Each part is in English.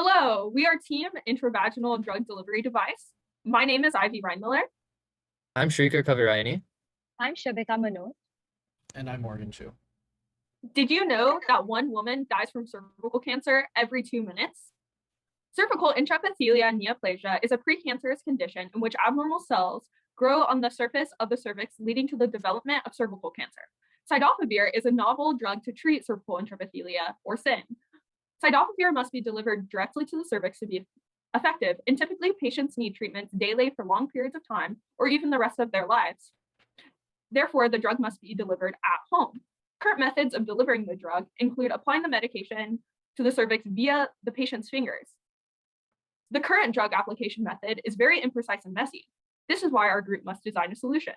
Hello, we are Team Intravaginal Drug Delivery Device. My name is Reinmiller. I'm Srikar Kavirayuni. I'm Shubhika Munot. And I'm Morgan Chu. Did you know that one woman dies from cervical cancer every 2 minutes? Cervical intraepithelial neoplasia is a precancerous condition in which abnormal cells grow on the surface of the cervix, leading to the development of cervical cancer. Cidofovir is a novel drug to treat cervical intraepithelia, or CIN. Cidofovir must be delivered directly to the cervix to be effective, and typically patients need treatments daily for long periods of time or even the rest of their lives. Therefore, the drug must be delivered at home. Current methods of delivering the drug include applying the medication to the cervix via the patient's fingers. The current drug application method is very imprecise and messy. This is why our group must design a solution.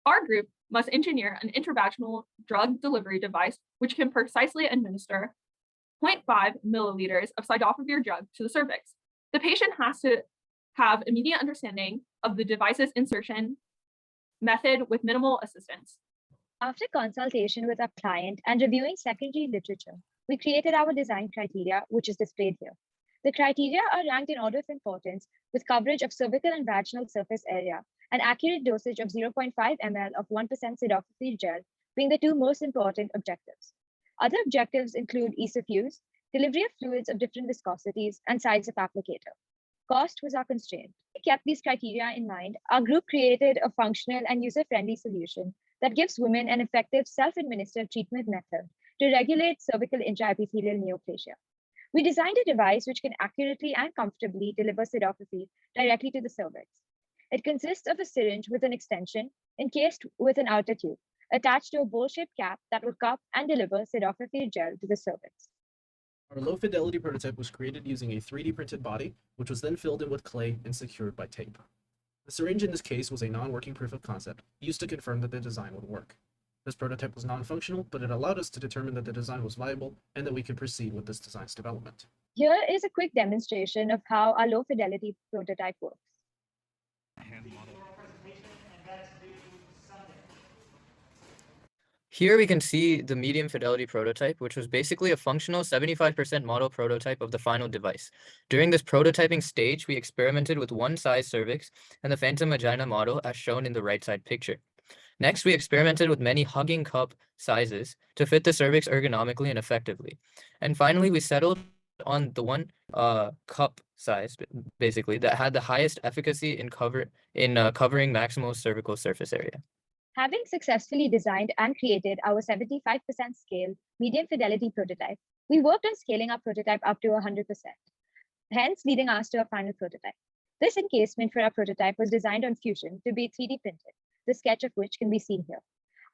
Our group must engineer an intravaginal drug delivery device which can precisely administer 0.5 milliliters of cidofovir drug to the cervix. The patient has to have immediate understanding of the device's insertion method with minimal assistance. After consultation with our client and reviewing secondary literature, we created our design criteria, which is displayed here. The criteria are ranked in order of importance with coverage of cervical and vaginal surface area and accurate dosage of 0.5 ml of 1% cidofovir gel being the two most important objectives. Other objectives include ease of use, delivery of fluids of different viscosities, and size of applicator. Cost was our constraint. We kept these criteria in mind. Our group created a functional and user-friendly solution that gives women an effective self-administered treatment method to regulate cervical intraepithelial neoplasia. We designed a device which can accurately and comfortably deliver cidofovir directly to the cervix. It consists of a syringe with an extension encased with an outer tube, attached to a bowl-shaped cap that will cup and deliver cidofovir gel to the cervix. Our low-fidelity prototype was created using a 3D printed body, which was then filled in with clay and secured by tape. The syringe in this case was a non-working proof of concept, used to confirm that the design would work. This prototype was non-functional, but it allowed us to determine that the design was viable and that we could proceed with this design's development. Here is a quick demonstration of how our low-fidelity prototype works. Here we can see the medium fidelity prototype, which was basically a functional 75% model prototype of the final device. During this prototyping stage, we experimented with one size cervix and the phantom vagina model as shown in the right side picture. Next, we experimented with many hugging cup sizes to fit the cervix ergonomically and effectively. And finally, we settled on the one cup size, basically, that had the highest efficacy in covering maximal cervical surface area. Having successfully designed and created our 75% scale medium fidelity prototype, we worked on scaling our prototype up to 100%, hence leading us to our final prototype. This encasement for our prototype was designed on Fusion to be 3D printed, the sketch of which can be seen here.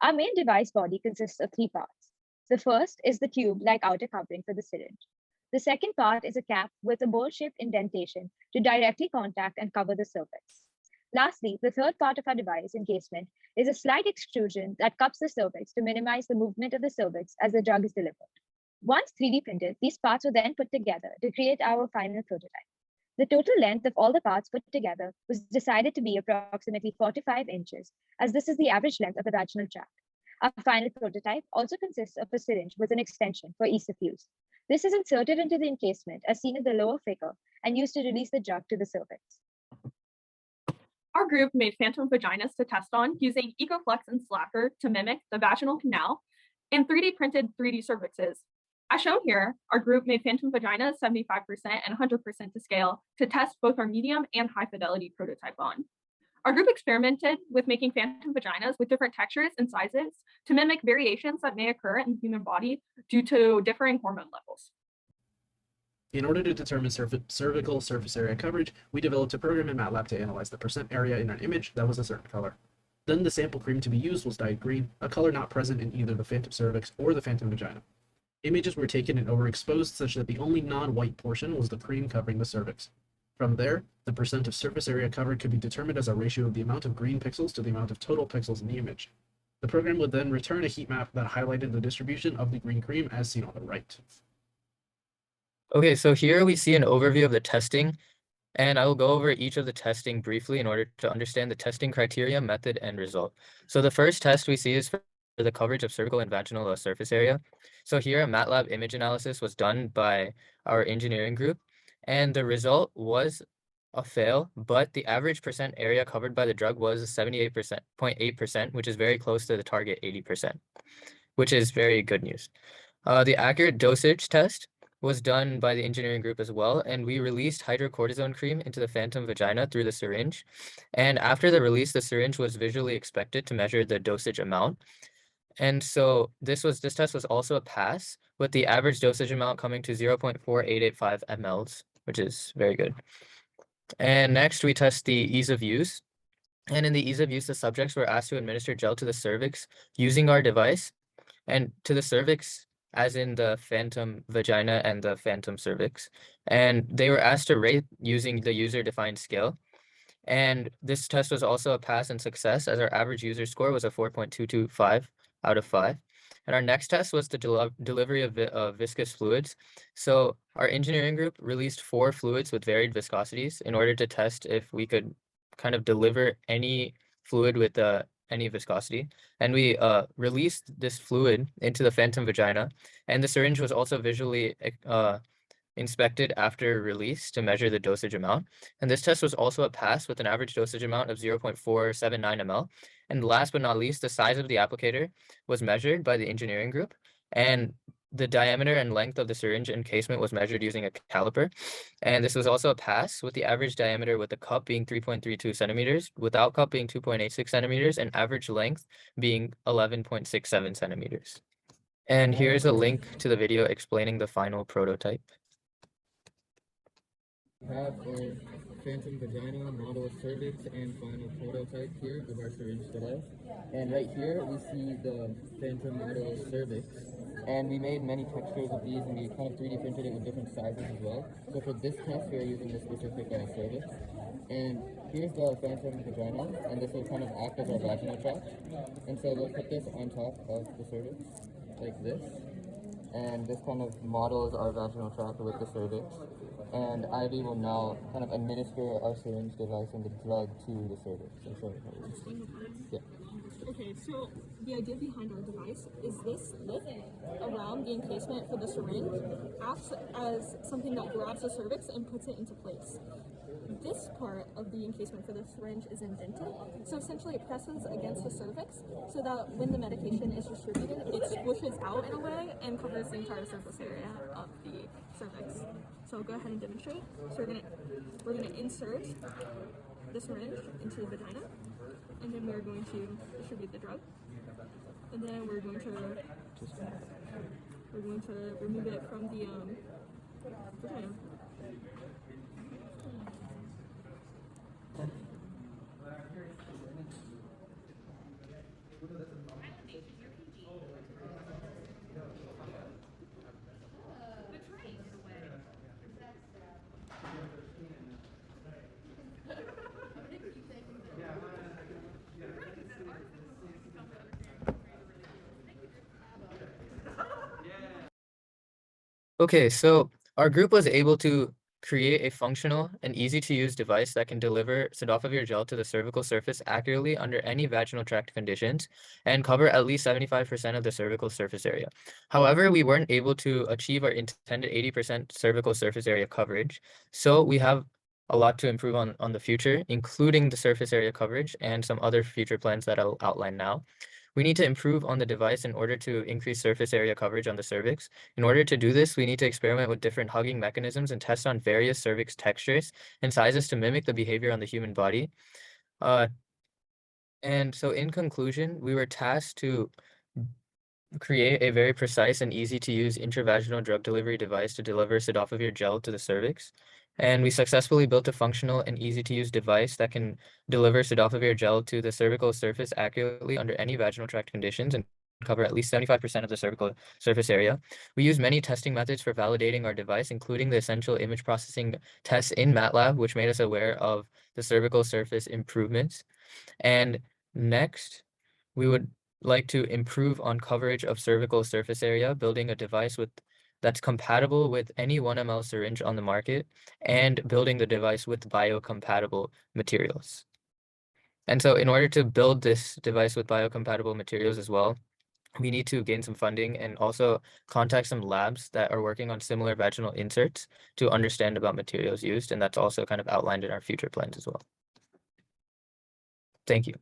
Our main device body consists of 3 parts. The first is the tube-like outer covering for the syringe. The second part is a cap with a bowl-shaped indentation to directly contact and cover the cervix. Lastly, the third part of our device encasement is a slight extrusion that cups the cervix to minimize the movement of the cervix as the drug is delivered. Once 3D printed, these parts were then put together to create our final prototype. The total length of all the parts put together was decided to be approximately 45 inches, as this is the average length of the vaginal tract. Our final prototype also consists of a syringe with an extension for ease of use. This is inserted into the encasement as seen in the lower figure and used to release the drug to the cervix. Our group made phantom vaginas to test on using EcoFlex and Slacker to mimic the vaginal canal and 3D printed 3D cervixes. As shown here, our group made phantom vaginas 75% and 100% to scale to test both our medium and high fidelity prototype on. Our group experimented with making phantom vaginas with different textures and sizes to mimic variations that may occur in the human body due to differing hormone levels. In order to determine cervical surface area coverage, we developed a program in MATLAB to analyze the percent area in an image that was a certain color. Then the sample cream to be used was dyed green, a color not present in either the phantom cervix or the phantom vagina. Images were taken and overexposed such that the only non-white portion was the cream covering the cervix. From there, the percent of surface area covered could be determined as a ratio of the amount of green pixels to the amount of total pixels in the image. The program would then return a heat map that highlighted the distribution of the green cream as seen on the right. Okay, so here we see an overview of the testing, and I will go over each of the testing briefly in order to understand the testing criteria, method, and result. So the first test we see is for the coverage of cervical and vaginal surface area. So here a MATLAB image analysis was done by our engineering group, And the result was a fail, but the average percent area covered by the drug was 78.8%, which is very close to the target 80%, which is very good news. The accurate dosage test was done by the engineering group as well, and we released hydrocortisone cream into the phantom vagina through the syringe. And after the release, the syringe was visually inspected to measure the dosage amount. And so this test was also a pass, with the average dosage amount coming to 0.4885 mLs, which is very good. And next, we test the ease of use. And in the ease of use, the subjects were asked to administer gel to the cervix using our device, and to the cervix, as in the phantom vagina and the phantom cervix. And they were asked to rate using the user-defined scale. And this test was also a pass and success, as our average user score was a 4.225 out of 5. And our next test was the delivery of viscous fluids. So our engineering group released 4 fluids with varied viscosities in order to test if we could kind of deliver any fluid with any viscosity. And we released this fluid into the phantom vagina, and the syringe was also visually inspected after release to measure the dosage amount. And this test was also a pass with an average dosage amount of 0.479 ml. And last but not least, the size of the applicator was measured by the engineering group, and the diameter and length of the syringe encasement was measured using a caliper. And this was also a pass, with the average diameter with the cup being 3.32 centimeters, without cup being 2.86 centimeters, and average length being 11.67 centimeters. And here's a link to the video explaining the final prototype. We have our phantom vagina, model cervix, and final prototype here of our syringe device. And right here we see the phantom model cervix. And we made many textures of these, and we kind of 3D printed it with different sizes as well. So for this test, we are using this specific cervix. And here's the phantom vagina, and this will kind of act as our vaginal tract. And so we'll put this on top of the cervix, like this. And this kind of models our vaginal tract with the cervix. And Ivy will now kind of administer our syringe device and the drug to the cervix. And so, yeah. Okay, so the idea behind our device is this lip around the encasement for the syringe acts as something that grabs the cervix and puts it into place. This part of the encasement for the syringe is indented, so essentially it presses against the cervix so that when the medication is distributed, it squishes out in a way and covers the entire surface area of the cervix. So I'll go ahead and demonstrate. So we're gonna insert the syringe into the vagina, and then we're going to distribute the drug, and then we're going to remove it from the vagina. Okay, so our group was able to create a functional and easy-to-use device that can deliver Cidofovir gel to the cervical surface accurately under any vaginal tract conditions and cover at least 75% of the cervical surface area. However, we weren't able to achieve our intended 80% cervical surface area coverage, so we have a lot to improve on the future, including the surface area coverage and some other future plans that I'll outline now. We need to improve on the device in order to increase surface area coverage on the cervix. In order to do this, we need to experiment with different hugging mechanisms and test on various cervix textures and sizes to mimic the behavior on the human body. And so in conclusion, we were tasked to create a very precise and easy to use intravaginal drug delivery device to deliver Cidofovir gel to the cervix. And we successfully built a functional and easy to use device that can deliver Cidofovir gel to the cervical surface accurately under any vaginal tract conditions and cover at least 75% of the cervical surface area. We use many testing methods for validating our device, including the essential image processing tests in MATLAB, which made us aware of the cervical surface improvements. And next, we would like to improve on coverage of cervical surface area, building a device that's compatible with any 1 ml syringe on the market, and building the device with biocompatible materials. And so in order to build this device with biocompatible materials as well, we need to gain some funding and also contact some labs that are working on similar vaginal inserts to understand about materials used. And that's also kind of outlined in our future plans as well. Thank you.